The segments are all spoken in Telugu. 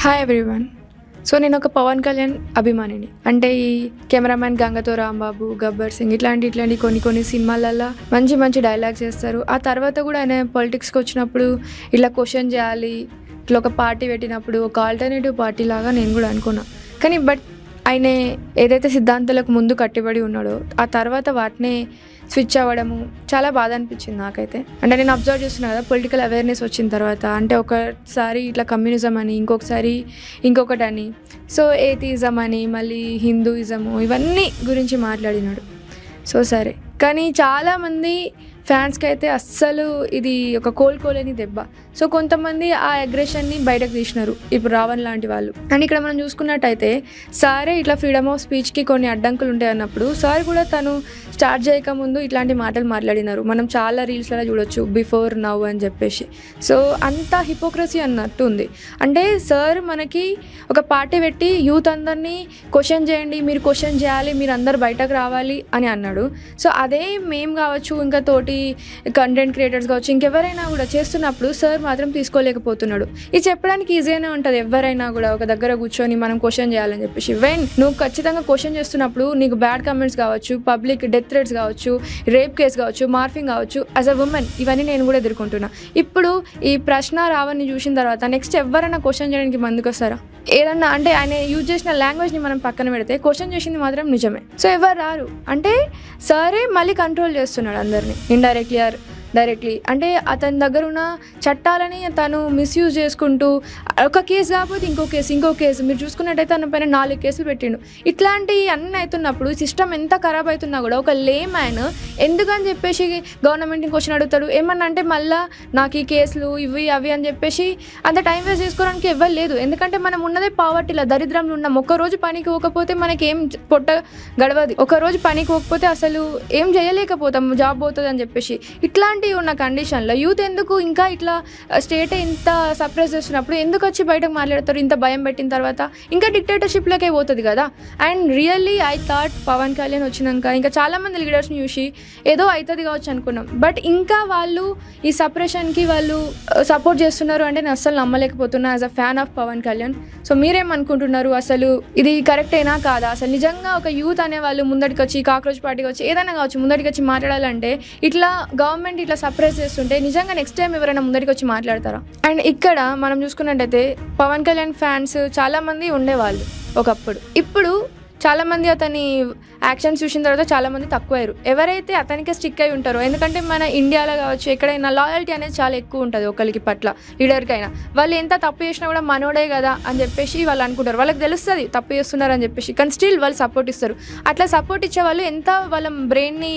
Hi everyone. సో నేను ఒక పవన్ కళ్యాణ్ అభిమానిని. అంటే ఈ కెమెరామ్యాన్ గంగతో రాంబాబు, గబ్బర్ సింగ్ ఇట్లాంటి కొన్ని సినిమాలలో మంచి డైలాగ్స్ చేస్తారు. ఆ తర్వాత కూడా ఆయన పొలిటిక్స్కి వచ్చినప్పుడు ఇట్లా క్వశ్చన్ చేయాలి, ఇట్లా ఒక పార్టీ పెట్టినప్పుడు ఒక ఆల్టర్నేటివ్ పార్టీ లాగా నేను కూడా అనుకున్నా. కానీ ఆయన ఏదైతే సిద్ధాంతాలకు ముందు కట్టుబడి ఉన్నాడో ఆ తర్వాత వాటినే స్విచ్ అవ్వడము చాలా బాధ అనిపించింది నాకైతే. అంటే నేను అబ్జర్వ్ చేస్తున్నా కదా, పొలిటికల్ అవేర్నెస్ వచ్చిన తర్వాత అంటే ఒకసారి ఇట్లా కమ్యూనిజం అని, ఇంకొకసారి ఇంకొకటి అని, సో ఏథిజం అని, మళ్ళీ హిందూయిజము ఇవన్నీ గురించి మాట్లాడినాడు. సో సరే, కానీ చాలామంది ఫ్యాన్స్కి అయితే అస్సలు ఇది ఒక కోలుకోలేని దెబ్బ. సో కొంతమంది ఆ అగ్రెషన్ని బయటకు తీసినారు, ఇప్పుడు రావణ్ లాంటి వాళ్ళు. అండ్ ఇక్కడ మనం చూసుకున్నట్టయితే సారే ఇట్లా ఫ్రీడమ్ ఆఫ్ స్పీచ్కి కొన్ని అడ్డంకులు ఉంటాయి అన్నప్పుడు సార్ కూడా తను స్టార్ట్ చేయకముందు ఇట్లాంటి మాటలు మాట్లాడినారు. మనం చాలా రీల్స్లలో చూడొచ్చు, బిఫోర్ నౌ అని చెప్పేసి. సో అంత హిపోక్రసీ అన్నట్టు ఉంది. అంటే సార్ మనకి ఒక పార్టీ పెట్టి యూత్ అందరినీ క్వశ్చన్ చేయండి, మీరు క్వశ్చన్ చేయాలి, మీరు అందరు బయటకు రావాలి అని అన్నాడు. సో అదే మేము కావచ్చు, ఇంకా తోటి కంటెంట్ క్రియేటర్స్ కావచ్చు, ఇంకెవరైనా కూడా చేస్తున్నప్పుడు సార్ మాత్రం తీసుకోలేకపోతున్నాడు. ఇది చెప్పడానికి ఈజీగానే ఉంటుంది, ఎవరైనా కూడా ఒక దగ్గర కూర్చొని మనం క్వశ్చన్ చేయాలని చెప్పేసి. వెన్ నువ్వు ఖచ్చితంగా క్వశ్చన్ చేస్తున్నప్పుడు నీకు బ్యాడ్ కమెంట్స్ కావచ్చు, పబ్లిక్ డెత్ థ్రెట్స్ కావచ్చు, రేప్ కేసు కావచ్చు, మార్ఫింగ్ కావచ్చు, యాజ్ అ ఉమెన్ ఇవన్నీ నేను కూడా ఎదుర్కొంటున్నా. ఇప్పుడు ఈ ప్రశ్న రావని చూసిన తర్వాత నెక్స్ట్ ఎవరైనా క్వశ్చన్ చేయడానికి ముందుకు వస్తారా? ఏదన్నా అంటే ఆయన యూజ్ చేసిన లాంగ్వేజ్ని మనం పక్కన పెడితే క్వశ్చన్ చేసింది మాత్రం నిజమే. సో ఎవరు రారు అంటే సరే మళ్ళీ కంట్రోల్ చేస్తున్నాడు అందరినీ ఇండైరెక్ట్లీ ఆర్ డైరెక్ట్లీ. అంటే అతని దగ్గర ఉన్న చట్టాలని తను మిస్యూజ్ చేసుకుంటూ ఒక కేసు కాకపోతే ఇంకో కేసు మీరు చూసుకున్నట్టయితే తన పైన 4 కేసులు పెట్టిండు. ఇట్లాంటివి అన్నీ అవుతున్నప్పుడు సిస్టమ్ ఎంత ఖరాబ్ అవుతున్నా కూడా ఒక లే మ్యాన్ ఎందుకని చెప్పేసి గవర్నమెంట్ని క్వశ్చన్ అడుగుతాడు. ఏమన్నా అంటే మళ్ళీ నాకు ఈ కేసులు ఇవి అవి అని చెప్పేసి అంత టైం వేస్ట్ చేసుకోవడానికి ఎవ్వరు లేదు. ఎందుకంటే మనం ఉన్నదే పావర్టీలో, దరిద్రంలో ఉన్నాం. ఒక్కరోజు పనికి పోకపోతే మనకి ఏం పొట్ట గడవదు. ఒకరోజు పనికి పోకపోతే అసలు ఏం చేయలేకపోతాం, జాబ్ పోతుంది అని చెప్పేసి. ఇట్లాంటి ఉన్న కండిషన్లో యూత్ ఎందుకు ఇంకా ఇట్లా స్టేట్ ఇంత సప్రెస్ చేస్తున్నప్పుడు ఎందుకు వచ్చి బయటకు మాట్లాడతారు? ఇంత భయం పెట్టిన తర్వాత ఇంకా డిక్టేటర్షిప్లకే పోతుంది కదా. And really I thought Pawan Kalyan వచ్చినాక ఇంకా చాలామంది లీడర్స్ని చూసి ఏదో అవుతుంది కావచ్చు అనుకున్నాం. బట్ ఇంకా వాళ్ళు ఈ సప్రెషన్కి వాళ్ళు సపోర్ట్ చేస్తున్నారు అంటే నేను అస్సలు నమ్మలేకపోతున్నా as a fan of Pawan Kalyan. So మీరేమనుకుంటున్నారు? అసలు ఇది కరెక్టేనా కాదా? అసలు నిజంగా ఒక యూత్ అనే వాళ్ళు ముందడికి వచ్చి, కాక్రోచ్ పార్టీకి వచ్చి, ఏదైనా కావచ్చు, ముందడికి వచ్చి మాట్లాడాలంటే ఇట్లా గవర్నమెంట్ ఇట్లా సప్రెస్ చేస్తుంటే నిజంగా నెక్స్ట్ టైం ఎవరైనా ముందరికి వచ్చి మాట్లాడతారా? అండ్ ఇక్కడ మనం చూసుకున్నట్టయితే పవన్ కళ్యాణ్ ఫ్యాన్స్ చాలామంది ఉండేవాళ్ళు ఒకప్పుడు. ఇప్పుడు చాలామంది అతని యాక్షన్స్ చూసిన తర్వాత చాలామంది తక్కువయ్యారు. ఎవరైతే అతనికే స్టిక్ అయి ఉంటారో, ఎందుకంటే మన ఇండియాలో కావచ్చు ఎక్కడైనా లాయల్టీ అనేది చాలా ఎక్కువ ఉంటుంది ఒకరికి పట్ల, లీడర్కైనా. వాళ్ళు ఎంత తప్పు చేసినా కూడా మనోడే కదా అని చెప్పేసి వాళ్ళు అనుకుంటారు. వాళ్ళకి తెలుస్తుంది తప్పు చేస్తున్నారు అని చెప్పేసి, కానీ స్టిల్ వాళ్ళు సపోర్ట్ ఇస్తారు. అట్లా సపోర్ట్ ఇచ్చే వాళ్ళు ఎంత వాళ్ళ బ్రెయిన్ని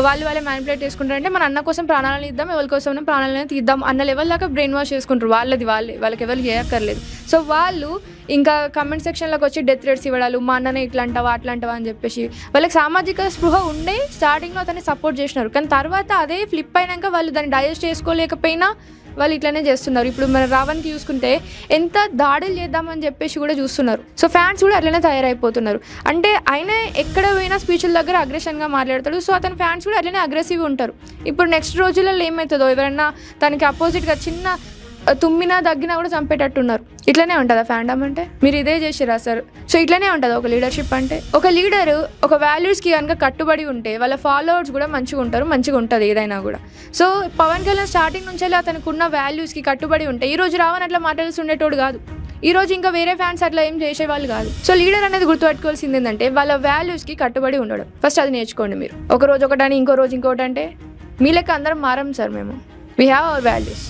వాళ్ళే మ్యానిపులేట్ చేసుకుంటారంటే మన అన్న కోసం ప్రాణాలను ఇద్దాం, ఎవరి కోసం ప్రాణాలను తీద్దాం అన్న లెవెల్ దాకా బ్రెయిన్ వాష్ చేసుకుంటారు. వాళ్ళకి ఎవరు చేయక్కర్లేదు. సో వాళ్ళు ఇంకా కమెంట్ సెక్షన్లోకి వచ్చి డెత్ థ్రెట్స్ ఇవ్వడాలు, మా అన్ననే ఇట్లా అంటావా అట్లా అంటావా అని చెప్పేసి. వాళ్ళకి సామాజిక స్పృహ ఉండే స్టార్టింగ్లో అతన్ని సపోర్ట్ చేసినారు, కానీ తర్వాత అదే ఫ్లిప్ అయినాక వాళ్ళు దాన్ని డైజెస్ట్ చేసుకోలేకపోయినా వాళ్ళు ఇట్లనే చేస్తున్నారు. ఇప్పుడు మన రావణ్కి చూసుకుంటే ఎంత దాడులు చేద్దామని చెప్పేసి కూడా చూస్తున్నారు. సో ఫ్యాన్స్ కూడా అట్లనే తయారైపోతున్నారు. అంటే ఆయన ఎక్కడ పోయినా స్పీచ్ల దగ్గర అగ్రెషన్గా మాట్లాడతాడు. సో అతని ఫ్యాన్స్ కూడా అట్లనే అగ్రెసివ్గా ఉంటారు. ఇప్పుడు నెక్స్ట్ రోజులలో ఏమవుతుందో, ఎవరైనా తనకి అపోజిట్గా చిన్న తుమ్మినా దగ్గినా కూడా చంపేటట్టున్నారు. ఇట్లనే ఉంటుందా ఫ్యాండమ్ అంటే? మీరు ఇదే చేసిరా సార్? సో ఇట్లనే ఉంటుంది ఒక లీడర్షిప్ అంటే. ఒక లీడరు ఒక వాల్యూస్కి కనుక కట్టుబడి ఉంటే వాళ్ళ ఫాలోవర్స్ కూడా మంచిగా ఉంటారు, మంచిగా ఉంటుంది ఏదైనా కూడా. సో పవన్ కళ్యాణ్ స్టార్టింగ్ నుంచి అతనికి ఉన్న వాల్యూస్కి కట్టుబడి ఉంటే ఈరోజు రావని అట్లా మాట్లాడుతూ ఉండేటోడు కాదు. ఈరోజు ఇంకా వేరే ఫ్యాన్స్ అట్లా ఏం చేసేవాళ్ళు కాదు. సో లీడర్ అనేది గుర్తుపెట్టుకోవాల్సింది ఏంటంటే వాళ్ళ వాల్యూస్కి కట్టుబడి ఉండడం. ఫస్ట్ అది నేర్చుకోండి మీరు. ఒక రోజు ఒకటని ఇంకో రోజు ఇంకోటి అంటే మీ లెక్క అందరం మారం సార్. మేము వీ హ్యావ్ అవర్ వాల్యూస్.